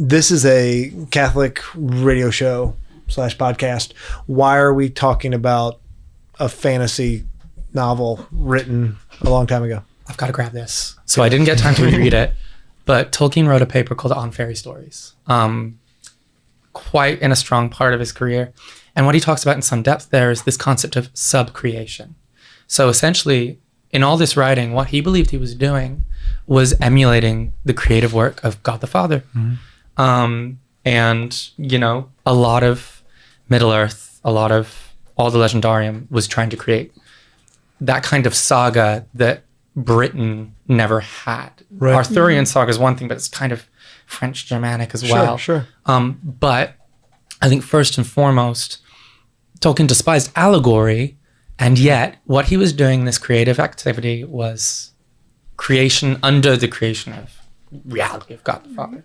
This is a Catholic radio show / podcast. Why are we talking about a fantasy novel written a long time ago? I've got to grab this. So I didn't get time to reread it, but Tolkien wrote a paper called On Fairy Stories, quite in a strong part of his career. And what he talks about in some depth there is this concept of sub-creation. So essentially, in all this writing, what he believed he was doing was emulating the creative work of God the Father. Mm-hmm. And, you know, a lot of Middle-earth, a lot of all the Legendarium was trying to create that kind of saga that Britain never had. Right. Arthurian saga is one thing, but it's kind of French-Germanic as well. Sure. But I think first and foremost, Tolkien despised allegory, and yet what he was doing, this creative activity, was creation under the creation of reality of God the Father.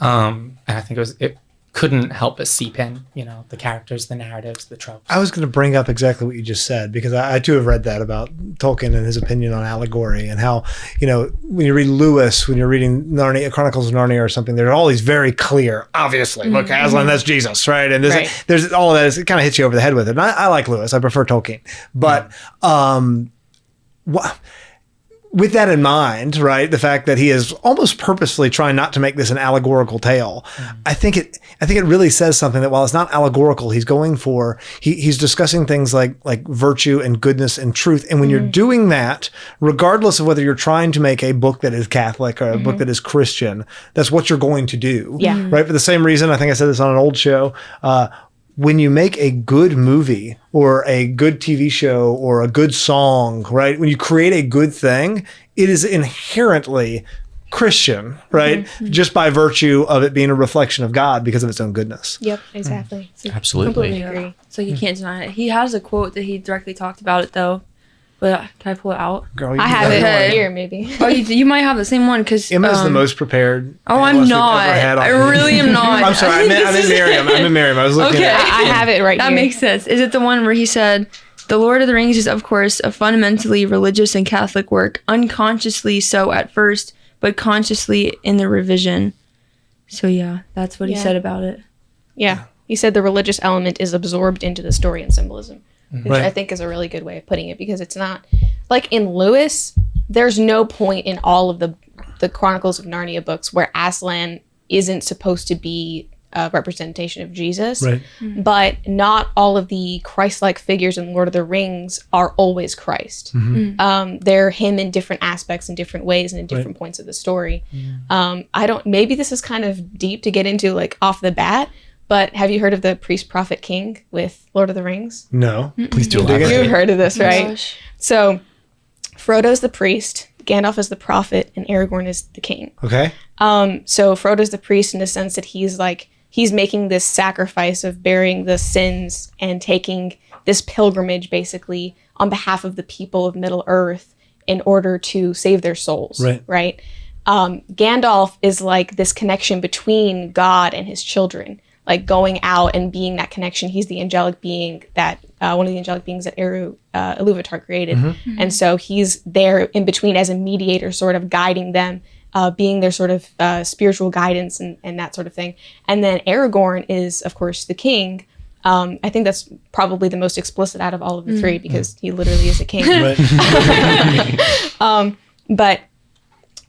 And I think it couldn't help but seep in, you know, the characters, the narratives, the tropes. I was going to bring up exactly what you just said, because I too have read that about Tolkien and his opinion on allegory, and how, you know, when you read Lewis, when you're reading Narnia, Chronicles of Narnia or something, there are all these very clear, obviously, look, Aslan, that's Jesus, right? And there's all of that, it kind of hits you over the head with it. And I like Lewis, I prefer Tolkien. But with that in mind, right, the fact that he is almost purposely trying not to make this an allegorical tale, I think it really says something, that while it's not allegorical, he's going for, he's discussing things like virtue and goodness and truth. And when you're doing that, regardless of whether you're trying to make a book that is Catholic or a book that is Christian, that's what you're going to do. Yeah. Right. For the same reason, I think I said this on an old show, when you make a good movie or a good TV show or a good song, right? When you create a good thing, it is inherently Christian, right? Mm-hmm. Just by virtue of it being a reflection of God because of its own goodness. Yep, exactly. So absolutely. Completely agree. So you can't deny it. He has a quote that he directly talked about it, though. But can I pull it out? Girl, I have it here, maybe. Oh, you might have the same one, because Emma's the most prepared. Oh, I'm not. I really am not. I'm sorry. I'm in Miriam. I'm in Miriam. I was looking at it. I have it right that here. That makes sense. Is it the one where he said, "The Lord of the Rings is, of course, a fundamentally religious and Catholic work, unconsciously so at first, but consciously in the revision." So yeah, that's what he said about it. Yeah. He said the religious element is absorbed into the story and symbolism. Which I think is a really good way of putting it, because it's not like in Lewis, there's no point in all of the Chronicles of Narnia books where Aslan isn't supposed to be a representation of Jesus, right. But not all of the Christ-like figures in Lord of the Rings are always Christ. They're him in different aspects, in different ways, and in different points of the story. Maybe this is kind of deep to get into like off the bat, but have you heard of the priest, prophet, king with Lord of the Rings? No. Please do elaborate. You've heard of this, right? Gosh. So Frodo's the priest, Gandalf is the prophet, and Aragorn is the king. Okay. So Frodo's the priest in the sense that he's making this sacrifice of bearing the sins and taking this pilgrimage basically on behalf of the people of Middle-earth in order to save their souls. Right? Gandalf is like this connection between God and his children, like going out and being that connection. He's the angelic being that, one of the angelic beings that Ilúvatar created. And so he's there in between as a mediator, sort of guiding them, being their sort of spiritual guidance and that sort of thing. And then Aragorn is, of course, the king. I think that's probably the most explicit out of all of the three, because he literally is a king. But,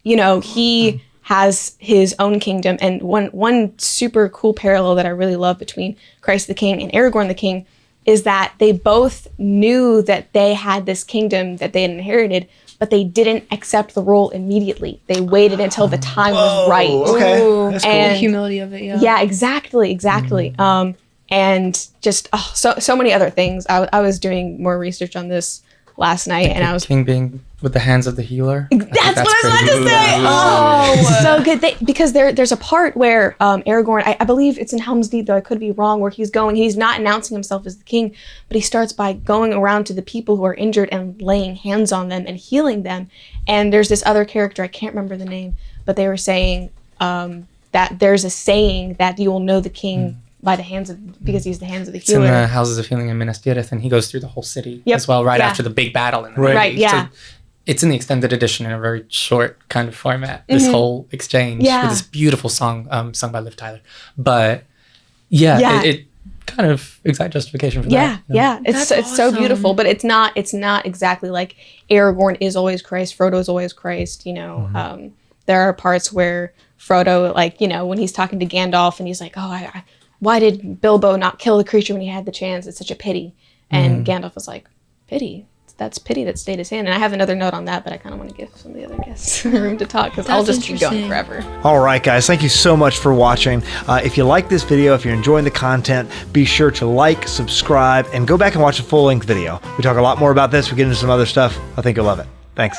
you know, he has his own kingdom. And one super cool parallel that I really love between Christ the King and Aragorn the King is that they both knew that they had this kingdom that they had inherited, but they didn't accept the role immediately. They waited until the time was right. Okay. That's cool. And the humility of it, Yeah, exactly. And just so many other things. I was doing more research on this last night, and I was king being with the hands of the healer. That's what I was about to say. Oh, so good. Because there's a part where Aragorn, I believe it's in Helm's Deep, though I could be wrong, where he's not announcing himself as the king, but he starts by going around to the people who are injured and laying hands on them and healing them. And there's this other character, I can't remember the name, but they were saying that there's a saying that you will know the king by the hands of, because he's the hands of the healer. It's in the houses of healing in Minas Tirith, and he goes through the whole city as well, right after the big battle in the movie. Right, yeah. So it's in the extended edition in a very short kind of format. This whole exchange with this beautiful song sung by Liv Tyler. But it kind of exact justification for that. Yeah, it's so awesome. beautiful, but it's not exactly like Aragorn is always Christ, Frodo is always Christ. You know, there are parts where Frodo, like, you know, when he's talking to Gandalf and he's like, oh, why did Bilbo not kill the creature when he had the chance? It's such a pity. And Gandalf was like, pity? That's pity that stayed his hand. And I have another note on that, but I kind of want to give some of the other guests room to talk because I'll just keep going forever. All right, guys, thank you so much for watching. If you like this video, if you're enjoying the content, be sure to like, subscribe, and go back and watch the full-length video. We talk a lot more about this. We get into some other stuff. I think you'll love it. Thanks.